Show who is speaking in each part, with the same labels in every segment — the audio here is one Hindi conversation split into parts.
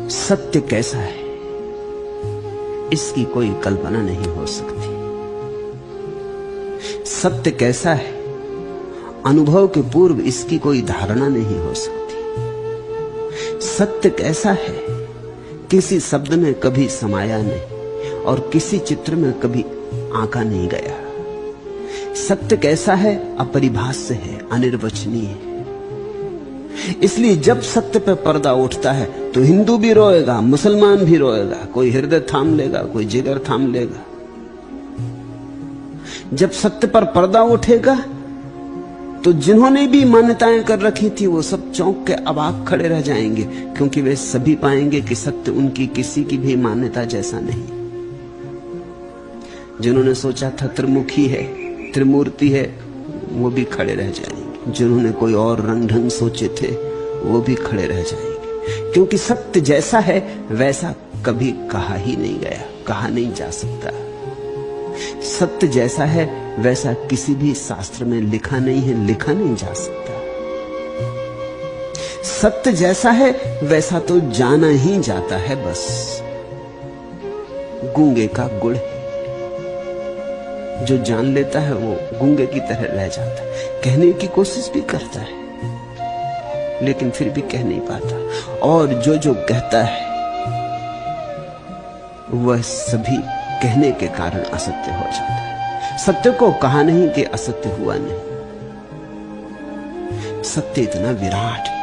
Speaker 1: सत्य कैसा है इसकी कोई कल्पना नहीं हो सकती। सत्य कैसा है अनुभव के पूर्व इसकी कोई धारणा नहीं हो सकती। सत्य कैसा है किसी शब्द में कभी समाया नहीं और किसी चित्र में कभी आंका नहीं गया। सत्य कैसा है अपरिभाष्य है, अनिर्वचनीय है। इसलिए जब सत्य पर पर्दा उठता है तो हिंदू भी रोएगा, मुसलमान भी रोएगा, कोई हृदय थाम लेगा, कोई जिगर थाम लेगा। जब सत्य पर पर्दा उठेगा तो जिन्होंने भी मान्यताएं कर रखी थी वो सब चौंक के अवाक खड़े रह जाएंगे, क्योंकि वे सभी पाएंगे कि सत्य उनकी किसी की भी मान्यता जैसा नहीं। जिन्होंने सोचा था त्रिमुखी है, त्रिमूर्ति है, वो भी खड़े रह जाएंगे। जिन्होंने कोई और रंग ढंग सोचे थे वो भी खड़े रह जाएंगे, क्योंकि सत्य जैसा है वैसा कभी कहा ही नहीं गया, कहा नहीं जा सकता। सत्य जैसा है वैसा किसी भी शास्त्र में लिखा नहीं है, लिखा नहीं जा सकता। सत्य जैसा है वैसा तो जाना ही जाता है, बस गूंगे का गुड़ है। जो जान लेता है वो गूंगे की तरह रह जाता है। कहने की कोशिश भी करता है लेकिन फिर भी कह नहीं पाता, और जो कहता है वह सभी कहने के कारण असत्य हो जाता है। सत्य को कहा नहीं कि असत्य हुआ नहीं। सत्य इतना विराट है,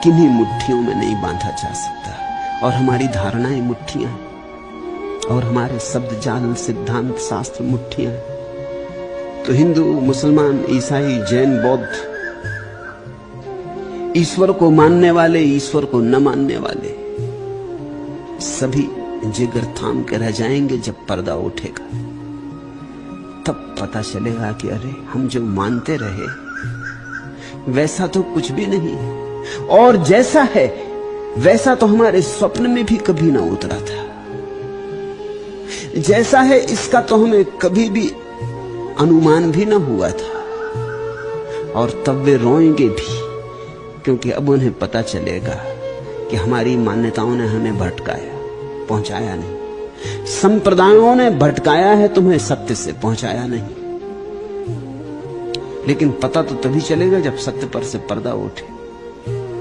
Speaker 1: किन्हीं मुट्ठियों में नहीं बांधा जा सकता। और हमारी धारणाएं मुट्ठियां हैं और हमारे शब्द जाल, सिद्धांत, शास्त्र मुट्ठियां हैं। तो हिंदू, मुसलमान, ईसाई, जैन, बौद्ध, ईश्वर को मानने वाले, ईश्वर को न मानने वाले, सभी जिगर थाम के रह जाएंगे। जब पर्दा उठेगा तब पता चलेगा कि अरे हम जो मानते रहे वैसा तो कुछ भी नहीं, और जैसा है वैसा तो हमारे स्वप्न में भी कभी ना उतरा था। जैसा है इसका तो हमें कभी भी अनुमान भी ना हुआ था। और तब वे रोएंगे भी, क्योंकि अब उन्हें पता चलेगा कि हमारी मान्यताओं ने हमें भटकाया, पहुंचाया नहीं। संप्रदायों ने भटकाया है तुम्हें, सत्य से पहुंचाया नहीं। लेकिन पता तो तभी चलेगा जब सत्य पर से पर्दा उठे।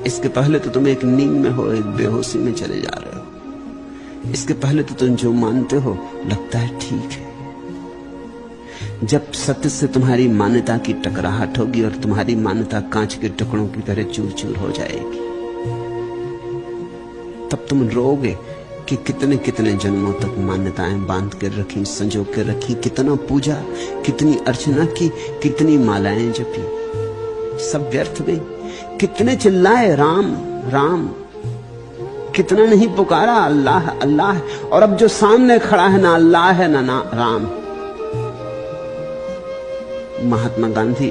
Speaker 1: इसके पहले तो तुम एक नींद में हो, एक बेहोशी में चले जा रहे हो। इसके पहले तो तुम जो मानते हो लगता है ठीक है। जब सत्य से तुम्हारी मान्यता की टकराहट होगी और तुम्हारी मान्यता कांच के टुकड़ों की तरह चूर चूर हो जाएगी, तब तुम रोओगे कि कितने कितने जन्मों तक मान्यताएं बांध कर रखी, संजो के रखी, कितना पूजा, कितनी अर्चना की, कितनी मालाएं जपी, सब व्यर्थ गई। कितने चिल्लाए राम राम, कितना नहीं पुकारा अल्लाह अल्लाह, और अब जो सामने खड़ा है ना अल्लाह है ना राम। महात्मा गांधी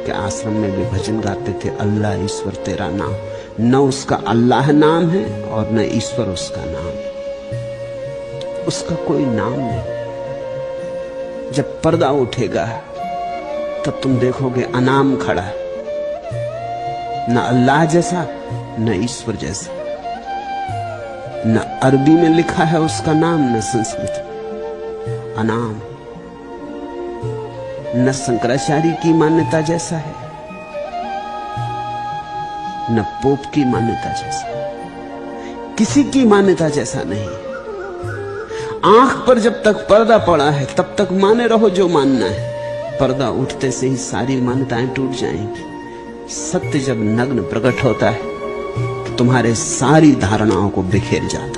Speaker 1: के आश्रम में भी भजन गाते थे, अल्लाह ईश्वर तेरा नाम। न उसका अल्लाह नाम है और न ईश्वर उसका नाम है, उसका कोई नाम नहीं। जब पर्दा उठेगा तब तुम देखोगे अनाम खड़ा है, न अल्लाह जैसा न ईश्वर जैसा। न अरबी में लिखा है उसका नाम, न संस्कृत में, अनाम। न शंकराचार्य की मान्यता जैसा है न पोप की मान्यता जैसा, किसी की मान्यता जैसा नहीं। आंख पर जब तक पर्दा पड़ा है तब तक माने रहो जो मानना है। पर्दा उठते से ही सारी मान्यताएं टूट जाएंगी। सत्य जब नग्न प्रकट होता है तो तुम्हारे सारी धारणाओं को बिखेर जाता है।